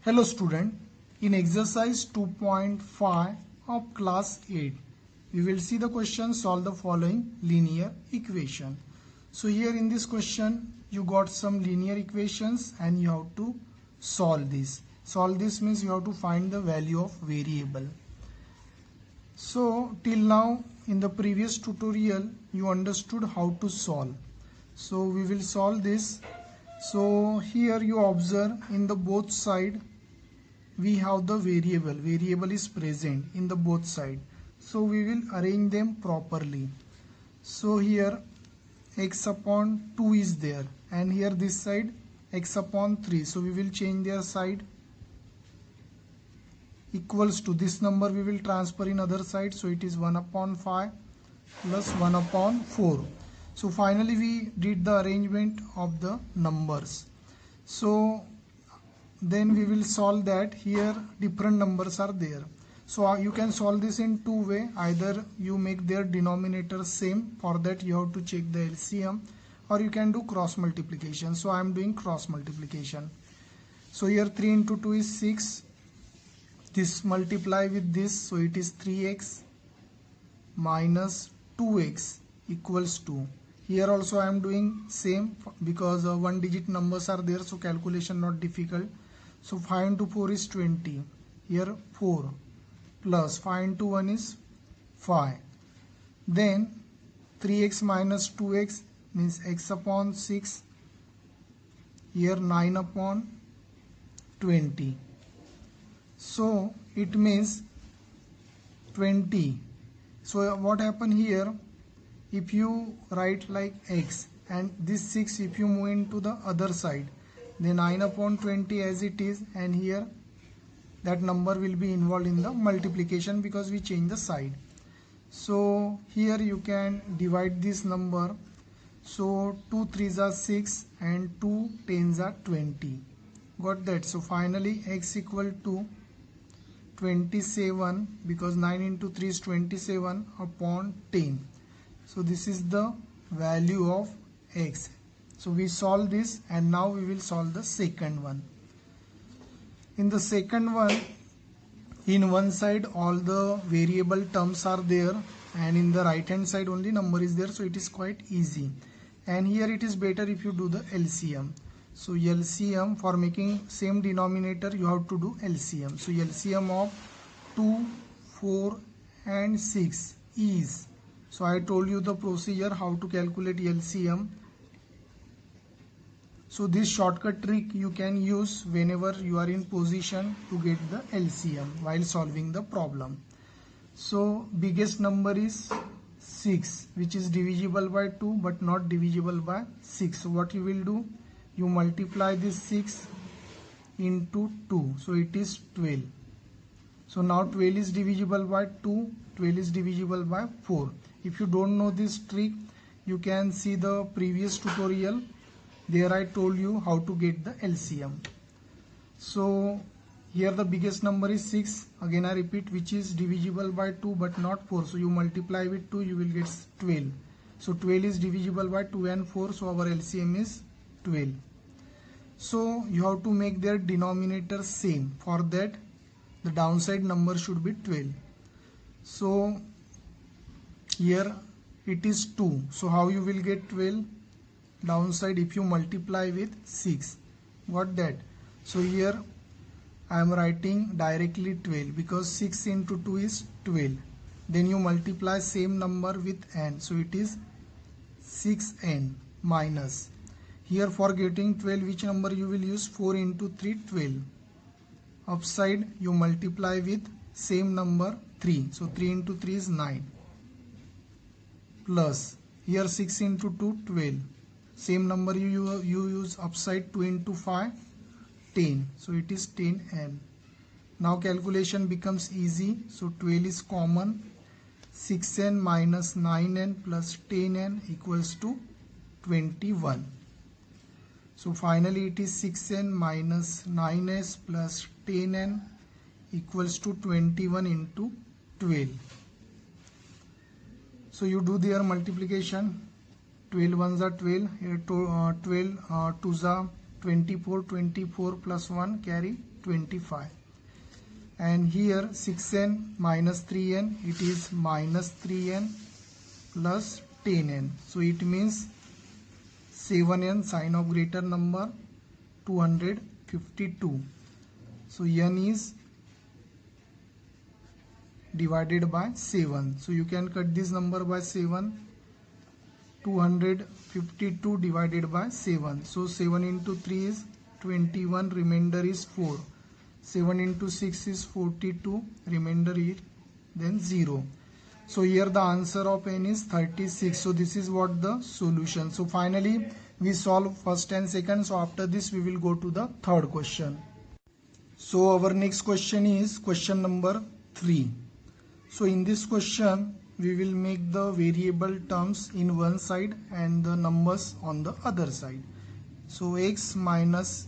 Hello student, in exercise 2.5 of class 8, we will see the question solve the following linear equation. So here in this question, you got some linear equations and you have to solve this. Solve this means you have to find the value of variable. So till now in the previous tutorial, you understood how to solve. So we will solve this. So here you observe in the both side we have the variable is present in the both side, so we will arrange them properly. So here x upon 2 is there and here this side x upon 3, so we will change their side. Equals to this number we will transfer in other side, so it is 1 upon 5 plus 1 upon 4. So finally we did the arrangement of the numbers. So then we will solve that. Here different numbers are there, so you can solve this in two way. Either you make their denominator same, for that you have to check the LCM, or you can do cross multiplication. So I am doing cross multiplication. So here 3 into 2 is 6, this multiply with this, so it is 3x minus 2x equals 2. Here also I am doing same because one digit numbers are there, so calculation not difficult. So 5 into 4 is 20. Here 4 plus 5 into 1 is 5. Then 3x minus 2x means x upon 6. Here 9 upon 20. So it means 20. So what happened here? If you write like x and this 6, if you move into the other side, then 9 upon 20 as it is, and here that number will be involved in the multiplication because we change the side. So here you can divide this number. So 2 3s are 6 and 2 10s are 20. Got that? So finally x equal to 27, because 9 into 3 is 27 upon 10. So this is the value of x. So we solve this, and now we will solve the second one. In the second one, in one side all the variable terms are there and in the right hand side only number is there, so it is quite easy. And here it is better if you do the LCM. So LCM, for making same denominator you have to do LCM. So LCM of 2, 4 and 6 is, so I told you the procedure how to calculate LCM. So this shortcut trick you can use whenever you are in position to get the LCM while solving the problem. So biggest number is 6, which is divisible by 2 but not divisible by 6. So what you will do? You multiply this 6 into 2, so it is 12. So now 12 is divisible by 2, 12 is divisible by 4. If you don't know this trick, you can see the previous tutorial. There I told you how to get the LCM. So here the biggest number is 6. Again I repeat, which is divisible by 2 but not 4. So you multiply with 2, you will get 12. So 12 is divisible by 2 and 4. So our LCM is 12. So you have to make their denominator same. For that the downside number should be 12. So here it is 2. So how you will get 12? Downside if you multiply with 6. Got that? So here I am writing directly 12 because 6 into 2 is 12. Then you multiply same number with n, so it is 6n minus. Here for getting 12, which number you will use? 4 into 3, 12. Upside you multiply with same number 3, so 3 into 3 is 9. Plus here 6 into 2, 12. Same number you use upside, 2 into 5, 10. So it is 10n. Now calculation becomes easy. So 12 is common. 6n minus 9n plus 10n equals to 21. So finally it is 6n minus 9s plus 10n equals to 21 into 12. So you do their multiplication. 12 ones are 12, here 12 twos are 24, 24 plus 1 carry 25. And here 6n minus 3n, it is minus 3n plus 10n. So it means 7n, sign of greater number, 252. So n is divided by 7. So you can cut this number by 7. 252 divided by 7. So 7 into 3 is 21, remainder is 4. 7 into 6 is 42, remainder is then 0. So here the answer of n is 36. So this is what the solution. So finally we solve first and second. So after this we will go to the third question. So our next question is question number 3. So in this question we will make the variable terms in one side and the numbers on the other side. So x minus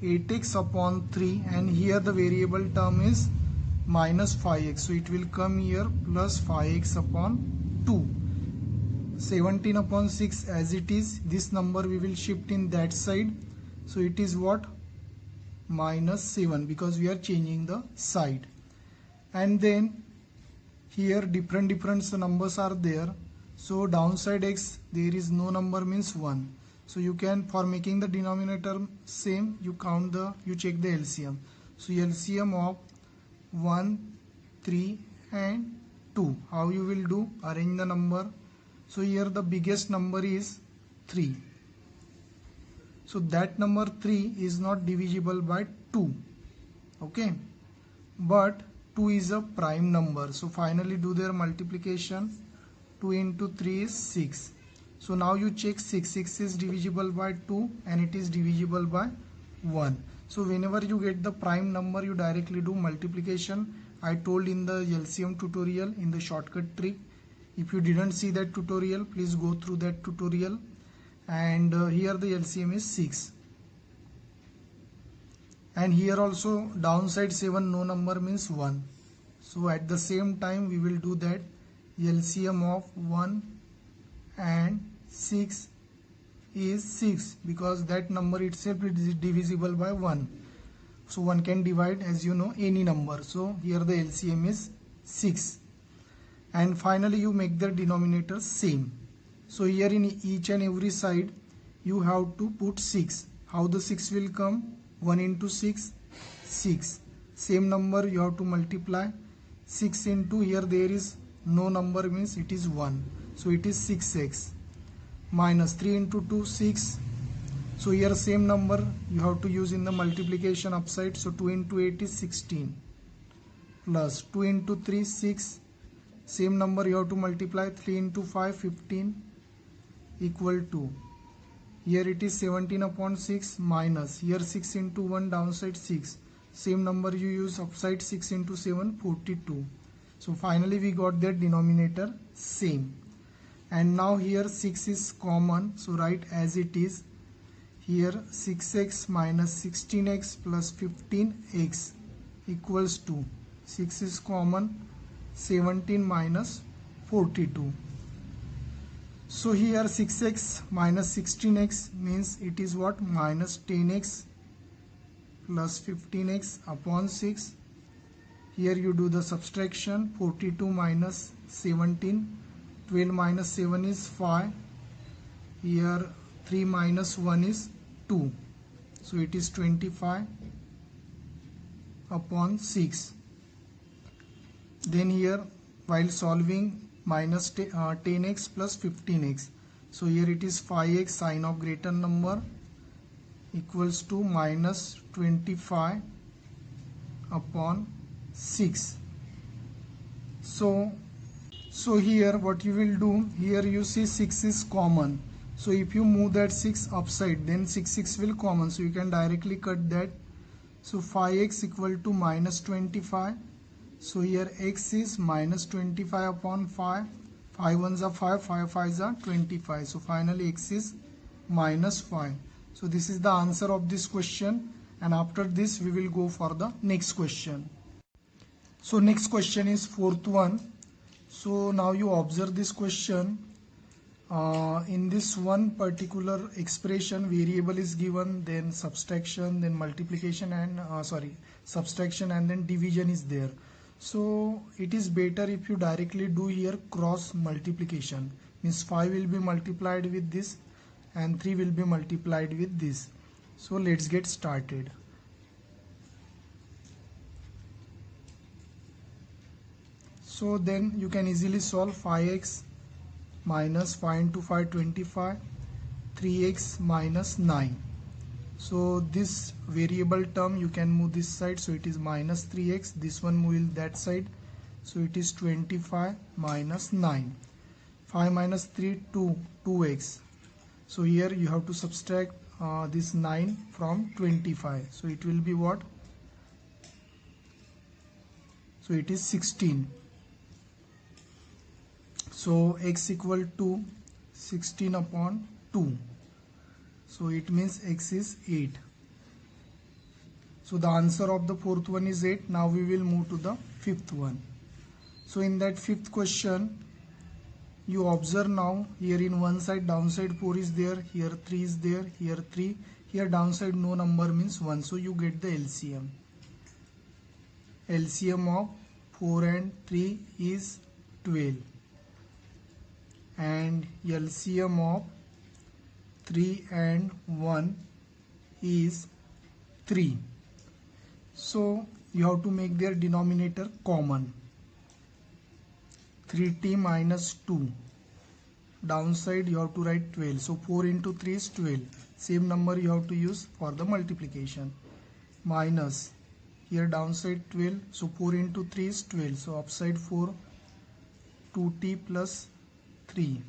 8x upon 3, and here the variable term is minus 5x. So it will come here plus 5x upon 2. 17 upon 6 as it is. This number we will shift in that side. So it is what? Minus 7, because we are changing the side. And then here different numbers are there. So downside x there is no number, means 1. So you can, for making the denominator same, you check the LCM. So LCM of 1, 3 and 2. How you will do? Arrange the number. So here the biggest number is 3. So that number 3 is not divisible by 2. Okay. But 2 is a prime number. So finally do their multiplication. 2 into 3 is 6. So now you check 6. 6 is divisible by 2 and it is divisible by 1. So whenever you get the prime number, you directly do multiplication. I told in the LCM tutorial in the shortcut trick. If you didn't see that tutorial, please go through that tutorial. And here the LCM is 6. And here also downside 7, no number, means 1. So at the same time we will do that. LCM of 1 and 6 is 6, because that number itself is divisible by 1. So one can divide, as you know, any number. So here the LCM is 6. And finally you make the denominator same. So here in each and every side you have to put 6. How the 6 will come? 1 into 6, 6. Same number you have to multiply. 6 into, here there is no number, means it is 1. So it is 6x. Minus 3 into 2, 6. So here same number you have to use in the multiplication upside. So 2 into 8 is 16. Plus 2 into 3, 6. Same number you have to multiply. 3 into 5, 15. Equal to, here it is 17 upon 6, minus, here 6 into 1, downside 6. Same number you use upside, 6 into 7, 42. So finally we got that denominator same. And now here 6 is common, so write as it is. Here 6x minus 16x plus 15x equals to, 6 is common, 17 minus 42. So here 6x minus 16x means it is what? Minus 10x plus 15x upon 6. Here you do the subtraction. 42 minus 17. 12 minus 7 is 5. Here 3 minus 1 is 2. So it is 25 upon 6. Then here while solving, minus 10x plus 15x. So here it is 5x, sign of greater number, equals to minus 25 upon 6. So here what you will do, here you see 6 is common. So if you move that 6 upside, then 6 will common. So you can directly cut that. So 5x equal to minus 25. So here x is minus 25 upon 5. 5 1s are 5, 5 5s are 25. So finally x is minus 5. So this is the answer of this question. And after this we will go for the next question. So next question is fourth one. So now you observe this question. in this one particular expression, variable is given, then subtraction, then multiplication, and subtraction and then division is there. So it is better if you directly do here cross multiplication, means 5 will be multiplied with this and 3 will be multiplied with this. So let's get started. So then you can easily solve 5x minus 5 into 5 25, 3x minus 9. So this variable term you can move this side, so it is minus 3x, this one move that side, so it is 25 minus 9. 5 minus 3 2x. So here you have to subtract this 9 from 25, so it will be what? So it is 16. So x equal to 16 upon 2. So it means x is 8. So the answer of the fourth one is 8. Now we will move to the fifth one. So in that fifth question, you observe now here in one side downside 4 is there, here 3 is there, here 3, here downside no number means 1. So you get the LCM. LCM of 4 and 3 is 12. And LCM of 3 and 1 is 3. So you have to make their denominator common. 3t minus 2. Downside you have to write 12. So 4 into 3 is 12. Same number you have to use for the multiplication. Minus. Here downside 12. So 4 into 3 is 12. So upside 4. 2t plus 3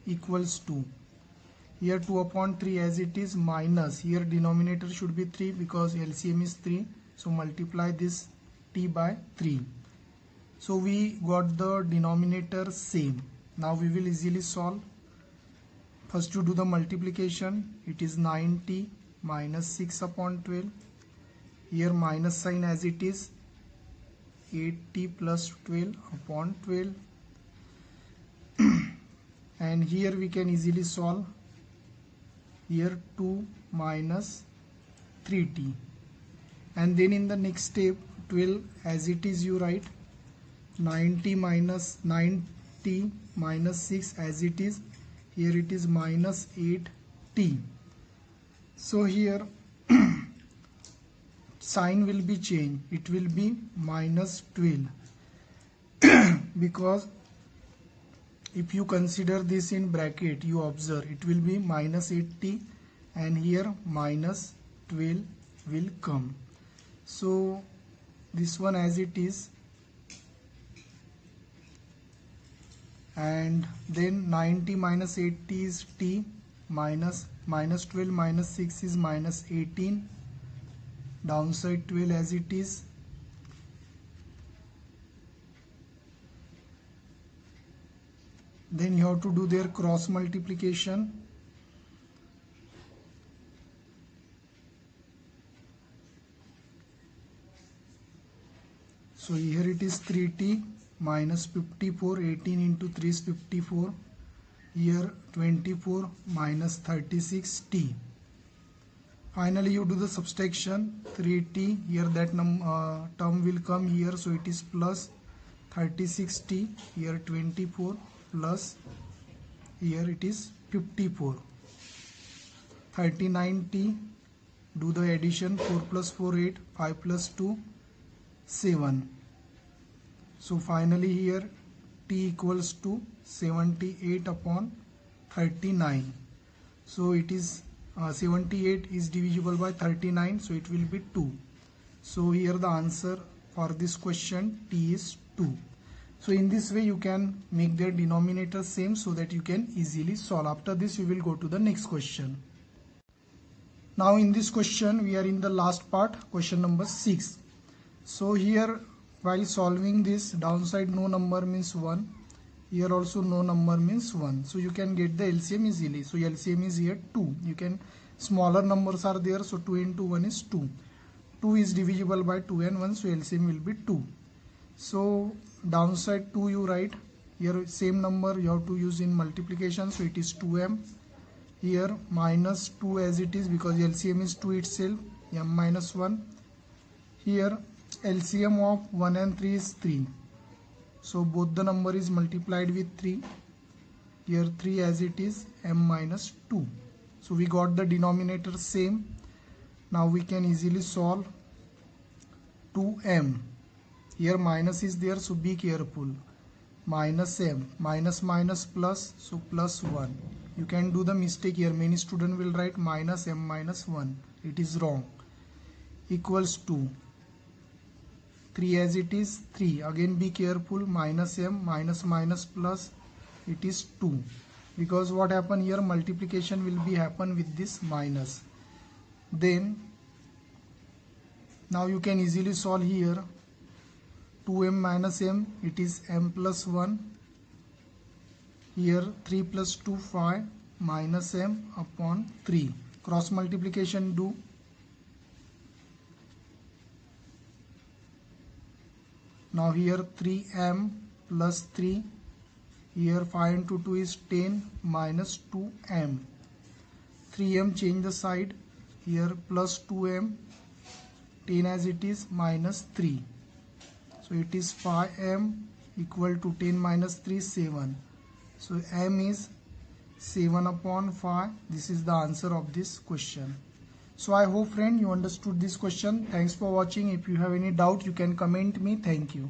equals 2. Here 2 upon 3 as it is minus. Here denominator should be 3 because LCM is 3. So multiply this t by 3. So we got the denominator same. Now we will easily solve. First to do the multiplication. It is 9t minus 6 upon 12. Here minus sign as it is. 8t plus 12 upon 12. And here we can easily solve. Here 2 minus 3t. And then in the next step 12 as it is you write 9t minus 6 as it is. Here it is minus 8t. So here sign will be changed. It will be minus 12 because if you consider this in bracket, you observe it will be minus 8t and here minus 12 will come. So this one as it is, and then 9t minus 8t is t, minus 12 minus 6 is minus 18, downside 12 as it is. Then you have to do their cross multiplication. So here it is 3t minus 54, 18 into 3 is 54. Here 24 minus 36t. Finally you do the subtraction. 3t, here that term will come here, so it is plus 36t, here 24 plus here it is 54. 39t, do the addition, 4 plus 4 8, 5 plus 2 7. So finally here t equals to 78 upon 39. So it is 78 is divisible by 39, so it will be 2. So here the answer for this question t is 2. So in this way you can make their denominator same so that you can easily solve. After this we will go to the next question. Now in this question we are in the last part, question number 6. So here while solving this, downside no number means 1. Here also no number means 1. So you can get the LCM easily. So LCM is here 2. You can, smaller numbers are there, so 2 into 1 is 2. 2 is divisible by 2 and 1, so LCM will be 2. So downside 2 you write, Here same number you have to use in multiplication, so it is 2m. Here minus 2 as it is because LCM is 2 itself, m minus 1. Here LCM of 1 and 3 is 3, so both the number is multiplied with 3. Here 3 as it is, m minus 2. So we got the denominator same. Now we can easily solve 2m. Here minus is there, so be careful. Minus m, minus minus plus, so plus 1. You can do the mistake here. Many students will write minus m minus 1. It is wrong. Equals to 3 as it is, 3. Again be careful. Minus m, minus minus plus, it is 2. Because what happen here, multiplication will be happen with this minus. Then now you can easily solve here. 2m minus m, it is m plus 1. Here 3 plus 2, 5, minus m upon 3. Cross multiplication do. Now here 3m plus 3. Here 5 into 2 is 10 minus 2m. 3m change the side. Here plus 2m. 10 as it is, minus 3. So it is 5m equal to 10 minus 3, 7. So m is 7 upon 5. This is the answer of this question. So I hope friend you understood this question. Thanks for watching. If you have any doubt you can comment me. Thank you.